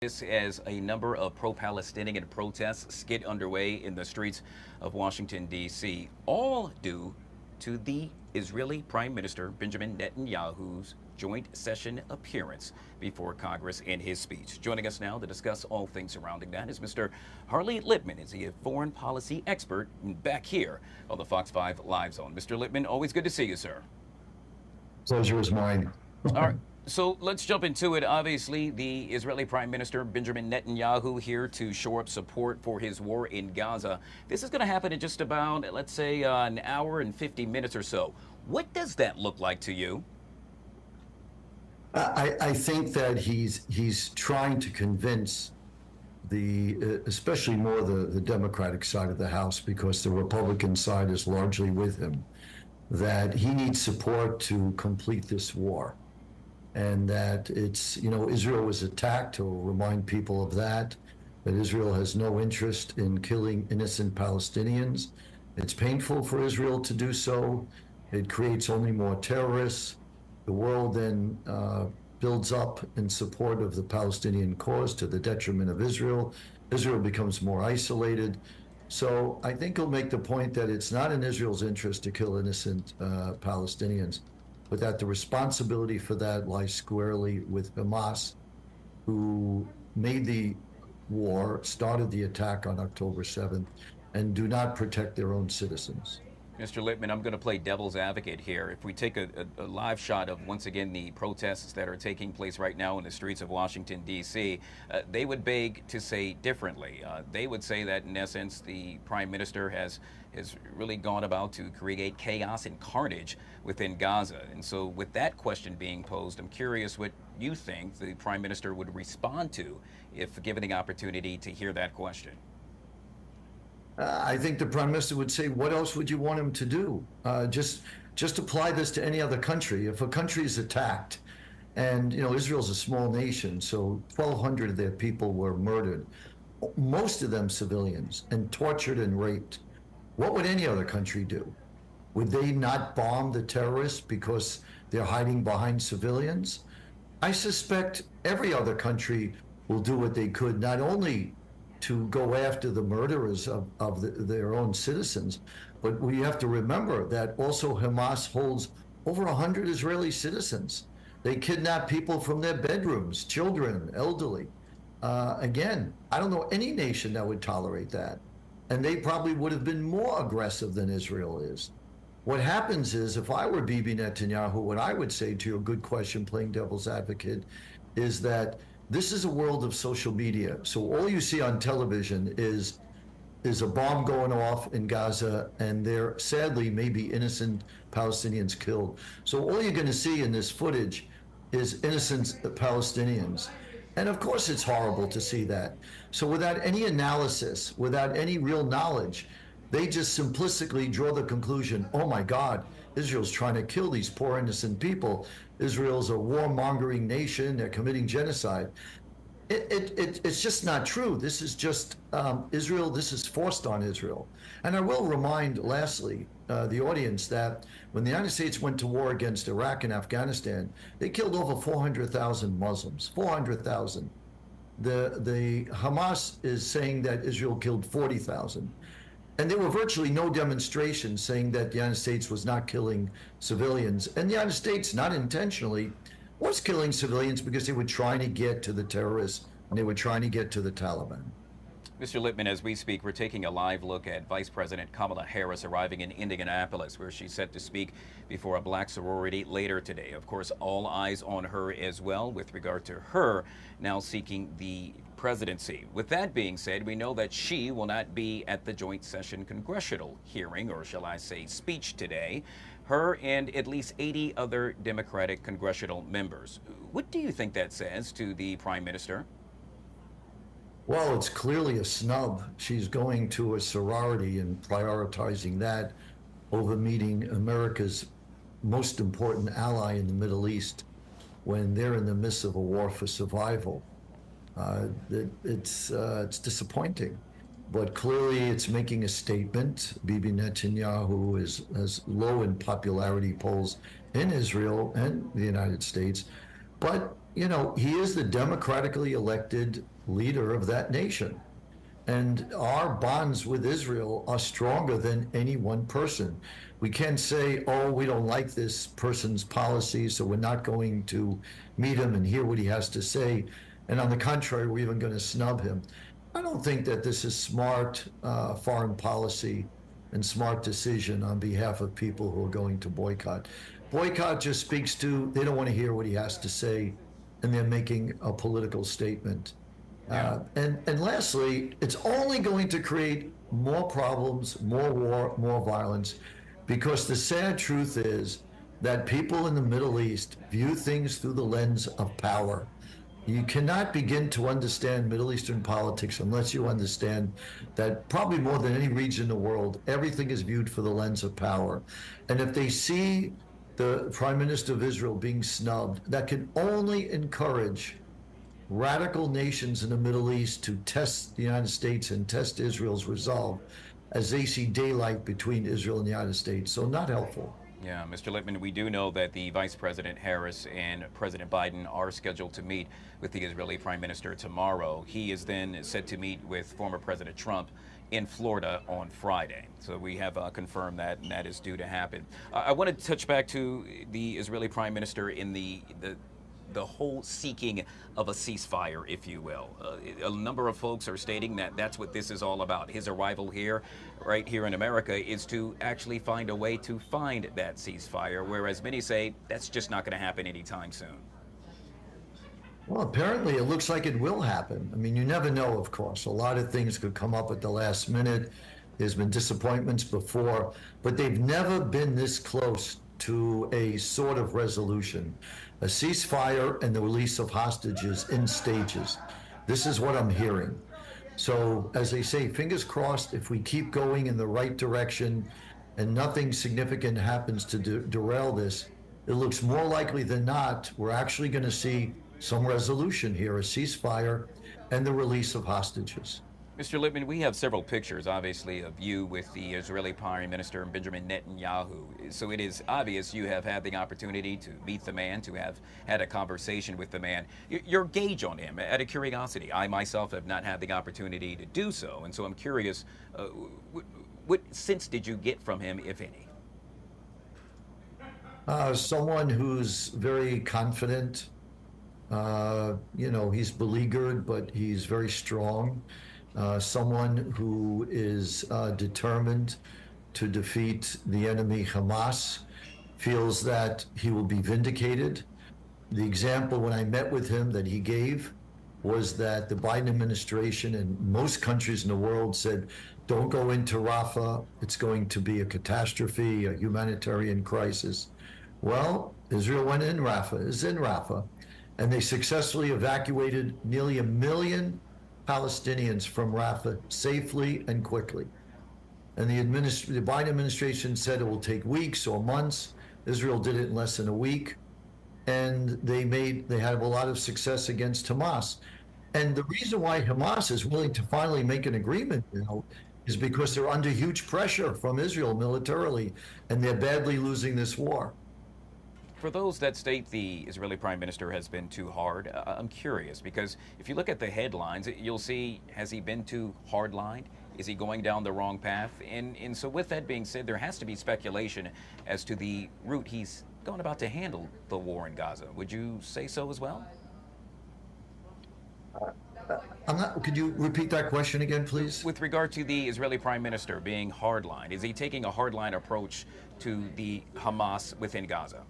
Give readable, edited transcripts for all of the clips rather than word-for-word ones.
This as a number of pro-Palestinian protests get underway in the streets of Washington, D.C., all due to the Israeli Prime Minister Benjamin Netanyahu's joint session appearance before Congress in his speech. Joining us now to discuss all things surrounding that is Mr. Harley Lippman, is he a foreign policy expert back here on the Fox 5 Live Zone. Mr. Lippman, always good to see you, sir. Pleasure is mine. All right. So let's jump into it. Obviously, the Israeli Prime Minister Benjamin Netanyahu here to shore up support for his war in Gaza. This is going to happen in just about, let's say, an hour and 50 minutes or so. What does that look like to you? I think that he's trying to convince especially more the Democratic side of the House, because the Republican side is largely with him, that he needs support to complete this war. And that Israel was attacked. To remind people of that Israel has no interest in killing innocent Palestinians. It's painful for Israel to do so. It creates only more terrorists. The world then builds up in support of the Palestinian cause to the detriment of Israel. Israel becomes more isolated. So I think he'll make the point that it's not in Israel's interest to kill innocent Palestinians, but that the responsibility for that lies squarely with Hamas, who made the war, started the attack on October 7th, and do not protect their own citizens. Mr. Lippman, I'm going to play devil's advocate here. If we take a live shot of, once again, the protests that are taking place right now in the streets of Washington, D.C., they would beg to say differently. They would say that, in essence, the Prime Minister has really gone about to create chaos and carnage within Gaza. And so with that question being posed, I'm curious what you think the Prime Minister would respond to if given the opportunity to hear that question. I think the Prime Minister would say, what else would you want him to do? Just apply this to any other country. If a country is attacked, and Israel's a small nation, so 1,200 of their people were murdered, most of them civilians, and tortured and raped. What would any other country do? Would they not bomb the terrorists because they're hiding behind civilians? I suspect every other country will do what they could, not only to go after the murderers of their own citizens, but we have to remember that also Hamas holds over 100 Israeli citizens. They kidnap people from their bedrooms, children, elderly. Again, I don't know any nation that would tolerate that. And they probably would have been more aggressive than Israel is. What happens is, if I were Bibi Netanyahu, what I would say, to your good question, playing devil's advocate, is that this is a world of social media. So all you see on television is a bomb going off in Gaza, and there sadly may be innocent Palestinians killed. So all you're going to see in this footage is innocent Palestinians. And of course it's horrible to see that. So without any analysis, without any real knowledge, they just simplistically draw the conclusion, oh my God, Israel's trying to kill these poor innocent people. Israel's a warmongering nation, they're committing genocide. It's just not true. This is just Israel, this is forced on Israel. And I will remind, lastly, the audience that when the United States went to war against Iraq and Afghanistan, they killed over 400,000 Muslims, 400,000. The Hamas is saying that Israel killed 40,000. And there were virtually no demonstrations saying that the United States was not killing civilians. And the United States, not intentionally, was killing civilians because they were trying to get to the terrorists and they were trying to get to the Taliban. Mr. Lippman, as we speak, we're taking a live look at Vice President Kamala Harris arriving in Indianapolis, where she's set to speak before a black sorority later today. Of course, all eyes on her as well with regard to her now seeking the presidency. With that being said, we know that she will not be at the joint session congressional hearing, or shall I say speech today. Her and at least 80 other Democratic congressional members. What do you think that says to the Prime Minister? Well, it's clearly a snub. She's going to a sorority and prioritizing that over meeting America's most important ally in the Middle East when they're in the midst of a war for survival. It's disappointing, but clearly it's making a statement. Bibi Netanyahu has low in popularity polls in Israel and the United States, but He is the democratically elected leader of that nation. And our bonds with Israel are stronger than any one person. We can't say, oh, we don't like this person's policy, so we're not going to meet him and hear what he has to say. And on the contrary, we're even going to snub him. I don't think that this is smart foreign policy and smart decision on behalf of people who are going to boycott. Boycott just speaks to they don't want to hear what he has to say, and they're making a political statement. Yeah. And lastly, it's only going to create more problems, more war, more violence, because the sad truth is that people in the Middle East view things through the lens of power. You cannot begin to understand Middle Eastern politics unless you understand that probably more than any region in the world, everything is viewed for the lens of power. And if they see the Prime Minister of Israel being snubbed, that can only encourage radical nations in the Middle East to test the United States and test Israel's resolve as they see daylight between Israel and the United States. So not helpful. Yeah, Mr. Lippman, we do know that the Vice President Harris and President Biden are scheduled to meet with the Israeli Prime Minister tomorrow. He is then set to meet with former President Trump in Florida on Friday. So we have confirmed that, and that is due to happen. I want to touch back to the Israeli Prime Minister in the whole seeking of a ceasefire, if you will. A number of folks are stating that that's what this is all about. His arrival here, right here in America, is to actually find a way to find that ceasefire, whereas many say that's just not going to happen anytime soon. Well, apparently it looks like it will happen. I mean, you never know, of course. A lot of things could come up at the last minute. There's been disappointments before, but they've never been this close to a sort of resolution, a ceasefire and the release of hostages in stages. This is what I'm hearing. So, as they say, fingers crossed, if we keep going in the right direction and nothing significant happens to derail this, it looks more likely than not we're actually going to see some resolution here, a ceasefire and the release of hostages. Mr. Lippman, we have several pictures, obviously, of you with the Israeli Prime Minister Benjamin Netanyahu. So it is obvious you have had the opportunity to meet the man, to have had a conversation with the man. Your gauge on him, out of curiosity. I myself have not had the opportunity to do so, and so I'm curious, what sense did you get from him, if any? Someone who's very confident. He's beleaguered, but he's very strong. Someone who is determined to defeat the enemy Hamas, feels that he will be vindicated. The example when I met with him that he gave was that the Biden administration and most countries in the world said, don't go into Rafah. It's going to be a catastrophe, a humanitarian crisis. Well, Israel went in Rafah, is in Rafah, and they successfully evacuated nearly 1 million Palestinians from Rafah safely and quickly. And the Biden administration said it will take weeks or months. Israel did it in less than a week. And they have a lot of success against Hamas. And the reason why Hamas is willing to finally make an agreement now is because they're under huge pressure from Israel militarily, and they're badly losing this war. For those that state the Israeli Prime Minister has been too hard, I'm curious, because if you look at the headlines, you'll see, has he been too hard-lined? Is he going down the wrong path? And so with that being said, there has to be speculation as to the route he's going about to handle the war in Gaza. Would you say so as well? Could you repeat that question again, please? With regard to the Israeli Prime Minister being hardline, is he taking a hardline approach to the Hamas within Gaza?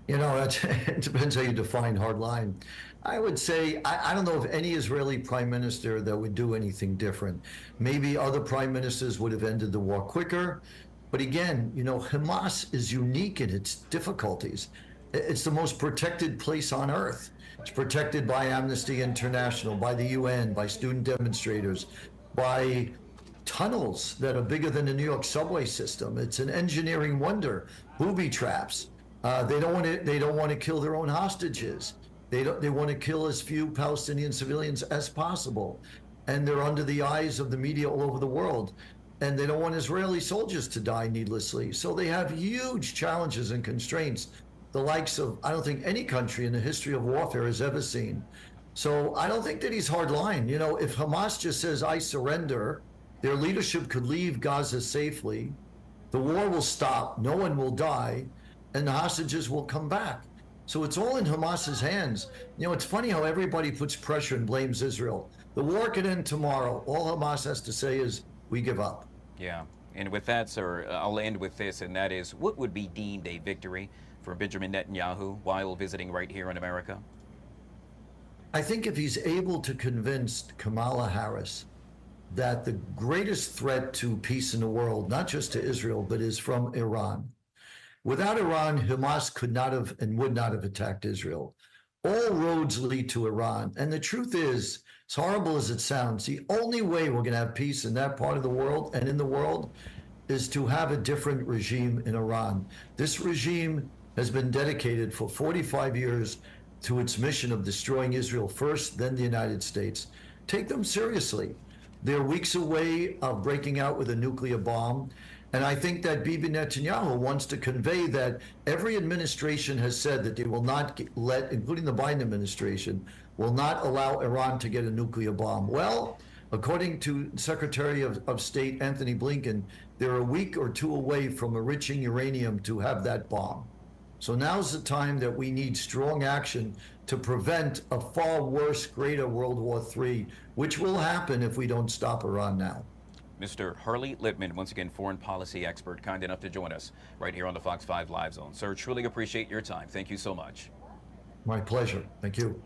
It depends how you define hard line. I would say, I don't know of any Israeli prime minister that would do anything different. Maybe other prime ministers would have ended the war quicker. But again, Hamas is unique in its difficulties. It's the most protected place on earth. It's protected by Amnesty International, by the UN, by student demonstrators, by tunnels that are bigger than the New York subway system. It's an engineering wonder. Booby traps. They don't want to kill their own hostages. They want to kill as few Palestinian civilians as possible. And they're under the eyes of the media all over the world. And they don't want Israeli soldiers to die needlessly. So they have huge challenges and constraints. the likes of, I don't think any country in the history of warfare has ever seen. So I don't think that he's hardline. You know, if Hamas just says, I surrender, their leadership could leave Gaza safely, the war will stop, no one will die, and the hostages will come back. So it's all in Hamas's hands. You know, it's funny how everybody puts pressure and blames Israel. The war could end tomorrow. All Hamas has to say is, we give up. Yeah. And with that, sir, I'll end with this, and that is, what would be deemed a victory for Benjamin Netanyahu while visiting right here in America? I think if he's able to convince Kamala Harris that the greatest threat to peace in the world, not just to Israel, but is from Iran. Without Iran, Hamas could not have and would not have attacked Israel. All roads lead to Iran. And the truth is, as horrible as it sounds, the only way we're going to have peace in that part of the world and in the world is to have a different regime in Iran. This regime has been dedicated for 45 years to its mission of destroying Israel first, then the United States. Take them seriously. They're weeks away of breaking out with a nuclear bomb. And I think that Bibi Netanyahu wants to convey that every administration has said that they will not let, including the Biden administration, will not allow Iran to get a nuclear bomb. Well, according to Secretary of State Anthony Blinken, they're a week or two away from enriching uranium to have that bomb. So now's the time that we need strong action to prevent a far worse, greater World War III, which will happen if we don't stop Iran now. Mr. Harley Lippman, once again, foreign policy expert, kind enough to join us right here on the Fox 5 Live Zone. Sir, truly appreciate your time. Thank you so much. My pleasure. Thank you.